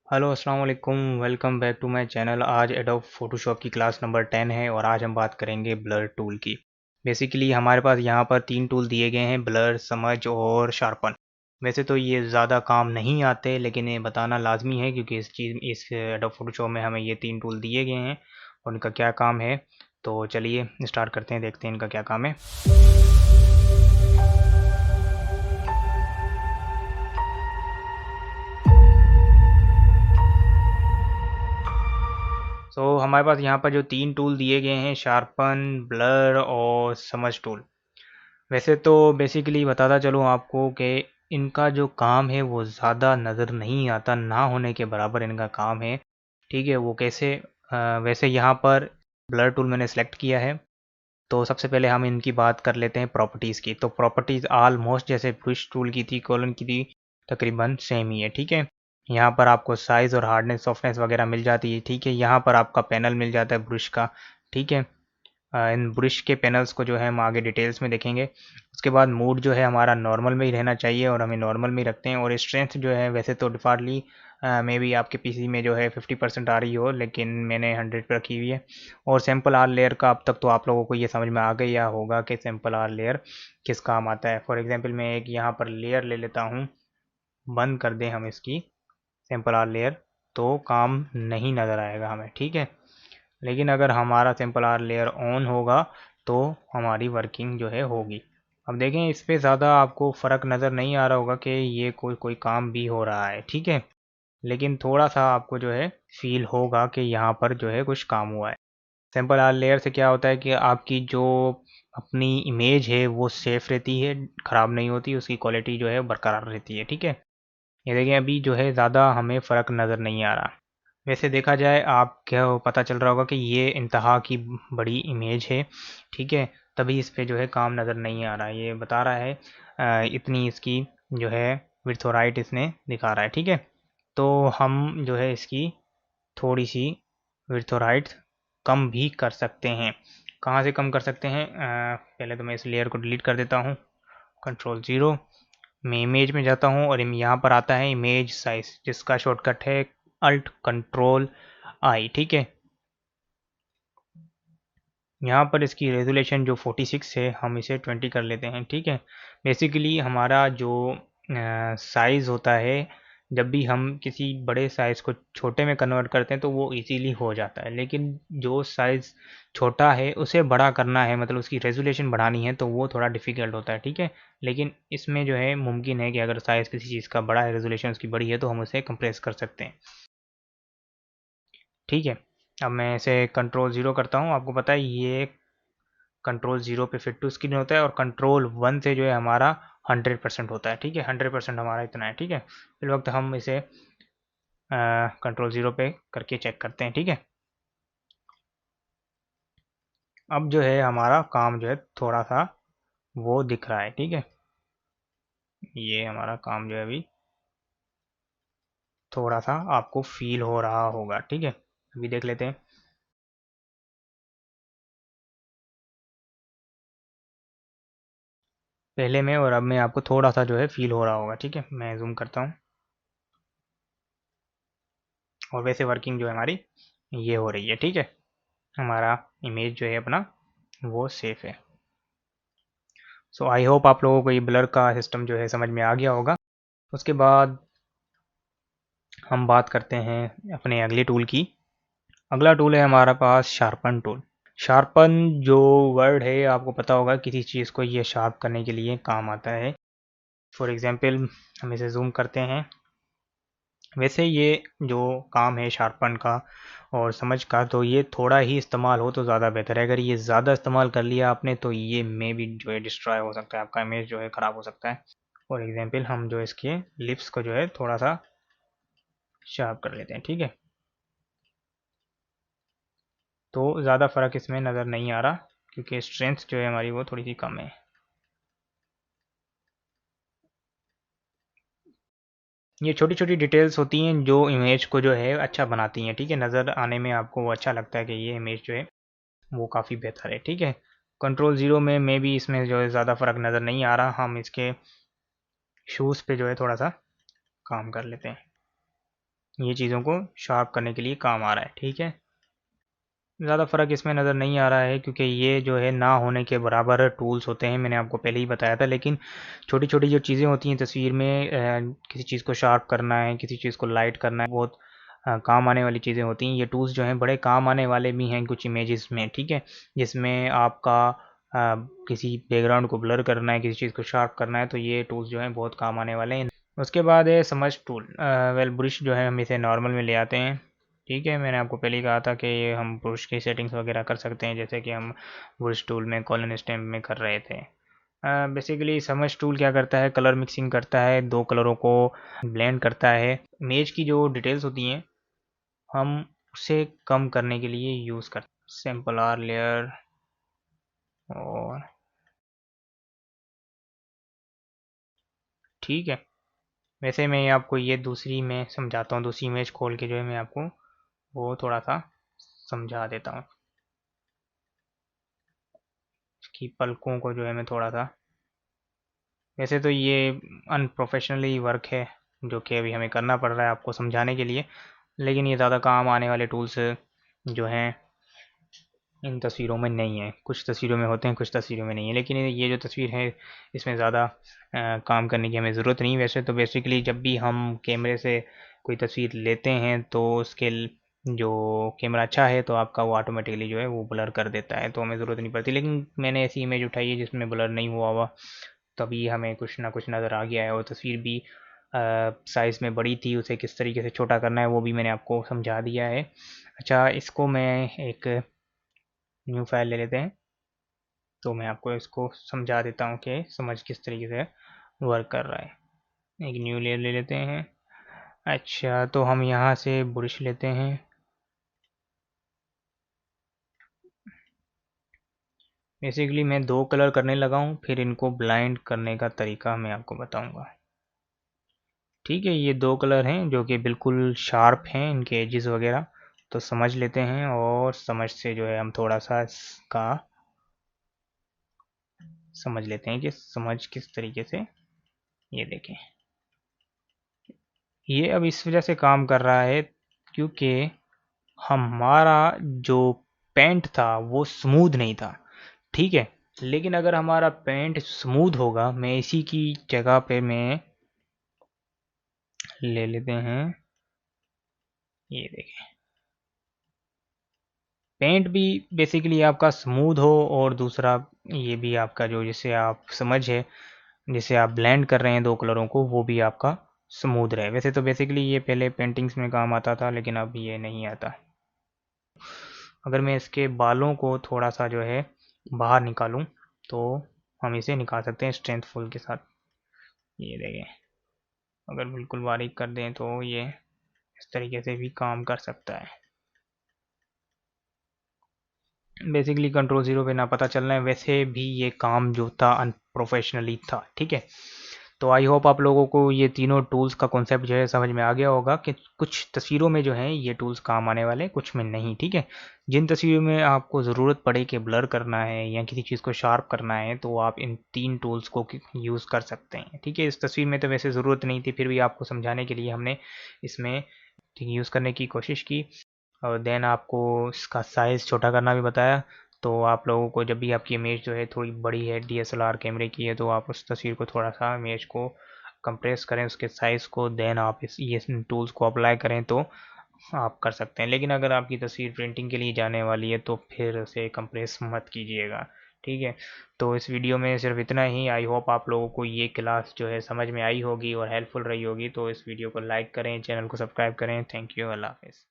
Hello अस्सलाम वालेकुम। Welcome back to my channel. आज एडोब फोटोशॉप की क्लास नंबर 10 है और आज हम बात करेंगे ब्लर टूल की। बेसिकली हमारे पास यहाँ पर 3 टूल दिए गए हैं, ब्लर, समझ और शार्पन। वैसे तो ये ज़्यादा काम नहीं आते लेकिन ये बताना लाजमी है क्योंकि इस एडोब फोटोशॉप में हमें ये 3 टूल दिए गए हैं और इनका क्या काम है। तो चलिए स्टार्ट करते हैं, देखते हैं इनका क्या काम है। हमारे पास यहाँ पर जो 3 टूल दिए गए हैं, शार्पन, ब्लर और समझ टूल। वैसे तो बेसिकली बताता चलूँ आपको कि इनका जो काम है वो ज़्यादा नज़र नहीं आता, ना होने के बराबर इनका काम है। ठीक है, वो कैसे? वैसे यहाँ पर ब्लर टूल मैंने सेलेक्ट किया है। तो सबसे पहले हम इनकी बात कर लेते हैं प्रॉपर्टीज़ की। तो प्रॉपर्टीज़ ऑलमोस्ट जैसे ब्रश टूल की थी, कॉलन की थी, तकरीबन सेम ही है। ठीक है, यहाँ पर आपको साइज़ और हार्डनेस, सॉफ्टनेस वगैरह मिल जाती है। ठीक है, यहाँ पर आपका पैनल मिल जाता है ब्रश का। ठीक है, इन ब्रश के पैनल्स को जो है हम आगे डिटेल्स में देखेंगे। उसके बाद मूड जो है हमारा नॉर्मल में ही रहना चाहिए और हमें नॉर्मल में ही रखते हैं। और स्ट्रेंथ जो है वैसे तो डिफ़ॉल्टली मे बी आपके पीसी में जो है 50% आ रही हो, लेकिन मैंने 100 पे रखी हुई है। और सैम्पल आर लेयर का अब तक तो आप लोगों को ये समझ में आ गया होगा कि सैम्पल आर लेयर किस काम आता है। फॉर एग्जांपल मैं एक यहाँ पर लेयर ले लेता हूँ, बंद कर दें हम इसकी सैम्पल आर लेयर, तो काम नहीं नज़र आएगा हमें। ठीक है, लेकिन अगर हमारा सैम्पल आर लेयर ऑन होगा तो हमारी वर्किंग जो है होगी। अब देखें, इस पे ज़्यादा आपको फ़र्क नज़र नहीं आ रहा होगा कि ये कोई कोई काम भी हो रहा है। ठीक है, लेकिन थोड़ा सा आपको जो है फील होगा कि यहाँ पर जो है कुछ काम हुआ है। सैम्पल आर लेयर से क्या होता है कि आपकी जो अपनी इमेज है वो सेफ़ रहती है, ख़राब नहीं होती, उसकी क्वालिटी जो है बरकरार रहती है। ठीक है, ये देखें अभी जो है ज़्यादा हमें फ़र्क नज़र नहीं आ रहा। वैसे देखा जाए आप क्या पता चल रहा होगा कि ये इंतहा की बड़ी इमेज है। ठीक है, तभी इस पे जो है काम नज़र नहीं आ रहा है। ये बता रहा है इतनी इसकी जो है विड्थ और हाइट इसने दिखा रहा है। ठीक है, तो हम जो है इसकी थोड़ी सी विड्थ और हाइट कम भी कर सकते हैं। कहाँ से कम कर सकते हैं? पहले तो मैं इस लेयर को डिलीट कर देता हूँ, कंट्रोल 0। मैं इमेज में जाता हूँ और यहाँ पर आता है इमेज साइज, जिसका शॉर्टकट है Alt Control I। ठीक है, यहाँ पर इसकी रेजोल्यूशन जो 46 है हम इसे 20 कर लेते हैं। ठीक है, बेसिकली हमारा जो साइज़ होता है, जब भी हम किसी बड़े साइज़ को छोटे में कन्वर्ट करते हैं तो वो इजीली हो जाता है, लेकिन जो साइज़ छोटा है उसे बड़ा करना है, मतलब उसकी रेजोल्यूशन बढ़ानी है, तो वो थोड़ा डिफ़िकल्ट होता है। ठीक है, लेकिन इसमें जो है मुमकिन है कि अगर साइज़ किसी चीज़ का बड़ा है, रेजोल्यूशन उसकी बड़ी है, तो हम उसे कंप्रेस कर सकते हैं। ठीक है, अब मैं इसे कंट्रोल 0 करता हूँ। आपको पता है ये कंट्रोल 0 पे फिट टू स्क्रीन होता है और कंट्रोल 1 से जो है हमारा 100% होता है। ठीक है, 100% हमारा इतना है। ठीक है, फिर वक्त हम इसे कंट्रोल 0 पे करके चेक करते हैं। ठीक है, अब जो है हमारा काम जो है थोड़ा सा वो दिख रहा है। ठीक है, ये हमारा काम जो है अभी थोड़ा सा आपको फील हो रहा होगा। ठीक है, अभी देख लेते हैं। पहले में और अब में आपको थोड़ा सा जो है फील हो रहा होगा। ठीक है, मैं जूम करता हूँ और वैसे वर्किंग जो है हमारी ये हो रही है। ठीक है, हमारा इमेज जो है अपना वो सेफ है। सो आई होप आप लोगों को ये ब्लर का सिस्टम जो है समझ में आ गया होगा। उसके बाद हम बात करते हैं अपने अगले टूल की। अगला टूल है हमारा पास शार्पन टूल। शार्पन जो वर्ड है आपको पता होगा, किसी चीज़ को ये शार्प करने के लिए काम आता है। फॉर एग्जांपल हम इसे जूम करते हैं। वैसे ये जो काम है शार्पन का और समझ का, तो ये थोड़ा ही इस्तेमाल हो तो ज़्यादा बेहतर है। अगर ये ज़्यादा इस्तेमाल कर लिया आपने तो ये मे भी जो है डिस्ट्रॉय हो सकता है, आपका इमेज जो है ख़राब हो सकता है। फॉर एग्जांपल हम जो इसके लिप्स को जो है थोड़ा सा शार्प कर लेते हैं। ठीक है, तो ज़्यादा फ़र्क इसमें नज़र नहीं आ रहा क्योंकि स्ट्रेंथ जो है हमारी वो थोड़ी सी कम है। ये छोटी छोटी डिटेल्स होती हैं जो इमेज को जो है अच्छा बनाती हैं। ठीक है, नज़र आने में आपको वो अच्छा लगता है कि ये इमेज जो है वो काफ़ी बेहतर है। ठीक है, कंट्रोल 0 में मे भी इसमें जो है ज़्यादा फ़र्क नज़र नहीं आ रहा। हम इसके शूज़ पे जो है थोड़ा सा काम कर लेते हैं। ये चीज़ों को शार्प करने के लिए काम आ रहा है। ठीक है, ज़्यादा फ़र्क इसमें नज़र नहीं आ रहा है क्योंकि ये जो है ना होने के बराबर टूल्स होते हैं, मैंने आपको पहले ही बताया था। लेकिन छोटी छोटी जो चीज़ें होती हैं तस्वीर में, किसी चीज़ को शार्प करना है, किसी चीज़ को लाइट करना है, बहुत काम आने वाली चीज़ें होती हैं। ये टूल्स जो हैं बड़े काम आने वाले भी हैं कुछ इमेजेस में। ठीक है, जिसमें आपका किसी बैकग्राउंड को ब्लर करना है, किसी चीज़ को शार्प करना है, तो ये टूल्स जो हैं बहुत काम आने वाले हैं। उसके बाद है समझ टूल। वेल ब्रश जो है हम इसे नॉर्मल में ले आते हैं। ठीक है, मैंने आपको पहले ही कहा था कि हम ब्रश की सेटिंग्स वगैरह कर सकते हैं, जैसे कि हम ब्रश टूल में कॉलन स्टैम्प में कर रहे थे। बेसिकली समझ टूल क्या करता है, कलर मिक्सिंग करता है, दो कलरों को ब्लेंड करता है। इमेज की जो डिटेल्स होती हैं हम उसे कम करने के लिए यूज़ करते हैं। सैम्पल आर लेयर, और ठीक है, वैसे मैं आपको ये दूसरी में समझाता हूँ, दूसरी इमेज खोल के जो है मैं आपको वो थोड़ा सा समझा देता हूँ। इसकी पलकों को जो है मैं थोड़ा सा, वैसे तो ये अनप्रोफेशनली वर्क है जो कि अभी हमें करना पड़ रहा है आपको समझाने के लिए, लेकिन ये ज़्यादा काम आने वाले टूल्स जो हैं इन तस्वीरों में नहीं है। कुछ तस्वीरों में होते हैं, कुछ तस्वीरों में नहीं है, लेकिन ये जो तस्वीर है इसमें ज़्यादा काम करने की हमें ज़रूरत नहीं। वैसे तो बेसिकली जब भी हम कैमरे से कोई तस्वीर लेते हैं तो उसके जो कैमरा अच्छा है तो आपका वो ऑटोमेटिकली जो है वो ब्लर कर देता है, तो हमें ज़रूरत नहीं पड़ती। लेकिन मैंने ऐसी इमेज उठाई है जिसमें ब्लर नहीं हुआ हुआ, तभी हमें कुछ ना कुछ नज़र आ गया है। और तस्वीर भी साइज़ में बड़ी थी, उसे किस तरीके से छोटा करना है वो भी मैंने आपको समझा दिया है। अच्छा, इसको मैं एक न्यू फाइल ले लेते हैं, तो मैं आपको इसको समझा देता हूँ कि समझ किस तरीके से वर्क कर रहा है। एक न्यू लेयर ले लेते हैं। अच्छा, तो हम यहाँ से ब्रश लेते हैं। बेसिकली मैं दो कलर करने लगा हूँ, फिर इनको ब्लाइंड करने का तरीका मैं आपको बताऊँगा। ठीक है, ये दो कलर हैं जो कि बिल्कुल शार्प हैं, इनके एजेस वगैरह। तो समझ लेते हैं और समझ से जो है हम थोड़ा सा इसका समझ लेते हैं कि समझ किस तरीके से, ये देखें, ये अब इस वजह से काम कर रहा है क्योंकि हमारा जो पेंट था वो स्मूथ नहीं था। ठीक है, लेकिन अगर हमारा पेंट स्मूथ होगा, मैं इसी की जगह पे मैं ले लेते हैं, ये देखें, पेंट भी बेसिकली आपका स्मूथ हो और दूसरा ये भी आपका जो जिसे आप समझ है, जिसे आप ब्लेंड कर रहे हैं दो कलरों को, वो भी आपका स्मूथ रहे। वैसे तो बेसिकली ये पहले पेंटिंग्स में काम आता था, लेकिन अब ये नहीं आता। अगर मैं इसके बालों को थोड़ा सा जो है बाहर निकालूं तो हम इसे निकाल सकते हैं स्ट्रेंथ फुल के साथ। ये देखें, अगर बिल्कुल बारीक कर दें तो ये इस तरीके से भी काम कर सकता है। बेसिकली कंट्रोल ज़ीरो पे ना पता चल रहा है, वैसे भी ये काम जो था अनप्रोफेशनली था। ठीक है, तो आई होप आप लोगों को ये तीनों टूल्स का कॉन्सेप्ट जो है समझ में आ गया होगा कि कुछ तस्वीरों में जो है ये टूल्स काम आने वाले, कुछ में नहीं। ठीक है, जिन तस्वीरों में आपको ज़रूरत पड़े कि ब्लर करना है या किसी चीज़ को शार्प करना है तो आप इन तीन टूल्स को यूज़ कर सकते हैं। ठीक है, इस तस्वीर में तो वैसे ज़रूरत नहीं थी, फिर भी आपको समझाने के लिए हमने इसमें यूज़ करने की कोशिश की। और देन आपको इसका साइज़ छोटा करना भी बताया। तो आप लोगों को जब भी आपकी इमेज जो है थोड़ी बड़ी है, डीएसएलआर कैमरे की है, तो आप उस तस्वीर को थोड़ा सा इमेज को कंप्रेस करें, उसके साइज़ को, देन आप ये टूल्स को अप्लाई करें तो आप कर सकते हैं। लेकिन अगर आपकी तस्वीर प्रिंटिंग के लिए जाने वाली है तो फिर उसे कंप्रेस मत कीजिएगा। ठीक है, तो इस वीडियो में सिर्फ इतना ही। आई होप आप लोगों को ये क्लास जो है समझ में आई होगी और हेल्पफुल रही होगी। तो इस वीडियो को लाइक करें, चैनल को सब्सक्राइब करें। थैंक यू, अल्लाह हाफिज़।